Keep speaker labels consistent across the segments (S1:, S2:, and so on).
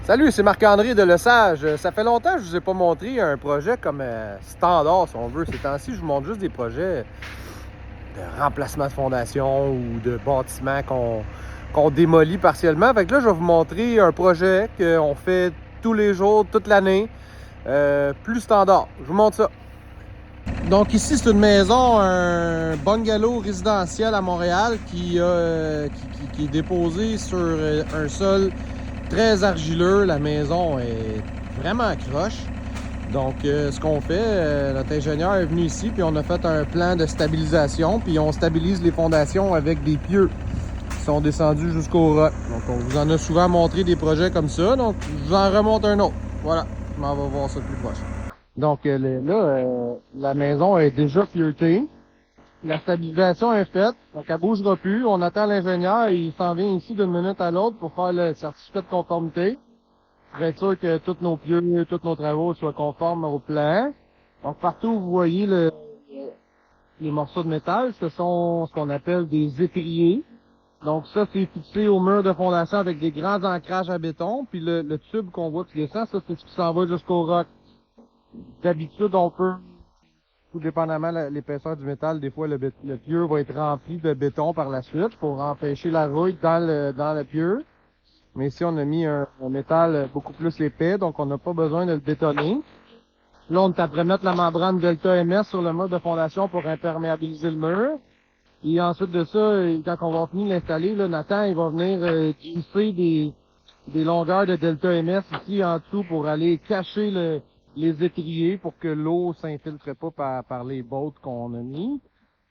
S1: Salut, c'est Marc-André de Lesage. Ça fait longtemps que je vous ai pas montré un projet comme standard, si on veut. Ces temps-ci, je vous montre juste des projets de remplacement de fondation ou de bâtiments qu'on démolit partiellement. Fait que là, je vais vous montrer un projet qu'on fait tous les jours, toute l'année, plus standard. Je vous montre ça. Donc ici, c'est une maison, un bungalow résidentiel à Montréal qui est déposé sur un sol très argileux. La maison est vraiment croche. Donc, ce qu'on fait, notre ingénieur est venu ici, puis on a fait un plan de stabilisation, puis on stabilise les fondations avec des pieux qui sont descendus jusqu'au roc. Donc, on vous en a souvent montré des projets comme ça, donc je vous en remonte un autre. Voilà, je m'en vais voir ça plus proche. Donc, la maison est déjà fieutée. La stabilisation est faite, donc elle bougera plus. On attend l'ingénieur, il s'en vient ici d'une minute à l'autre pour faire le certificat de conformité. Pour être sûr que tous nos pieux, tous nos travaux soient conformes au plan. Donc partout où vous voyez les morceaux de métal, ce sont ce qu'on appelle des étriers. Donc ça, c'est fixé au mur de fondation avec des grands ancrages à béton. Puis le tube qu'on voit qui descend, ça c'est ce qui s'en va jusqu'au roc. D'habitude, on peut, tout dépendamment de l'épaisseur du métal, des fois le pieu va être rempli de béton par la suite pour empêcher la rouille dans le pieu. Mais ici, on a mis un métal beaucoup plus épais, donc on n'a pas besoin de le bétonner. Là, on est après mettre la membrane Delta MS sur le mur de fondation pour imperméabiliser le mur. Et ensuite de ça, quand on va finir l'installer, là, Nathan, il va venir glisser des longueurs de Delta MS ici en dessous pour aller cacher les étriers pour que l'eau s'infiltre pas par les bottes qu'on a mis.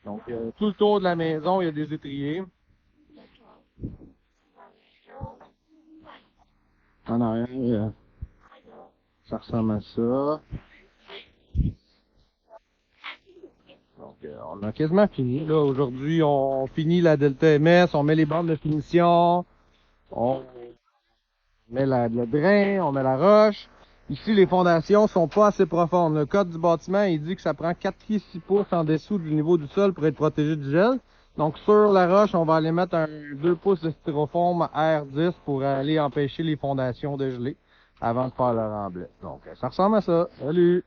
S1: Donc, tout le tour de la maison, il y a des étriers. En arrière, ça ressemble à ça. Donc, on a quasiment fini. Là, aujourd'hui, on finit la Delta MS, on met les bandes de finition, on met le drain, on met la roche. Ici, les fondations sont pas assez profondes. Le code du bâtiment, il dit que ça prend 4 pieds 6 pouces en dessous du niveau du sol pour être protégé du gel. Donc, sur la roche, on va aller mettre un 2 pouces de styrofoam R10 pour aller empêcher les fondations de geler avant de faire le remblai. Donc, ça ressemble à ça. Salut!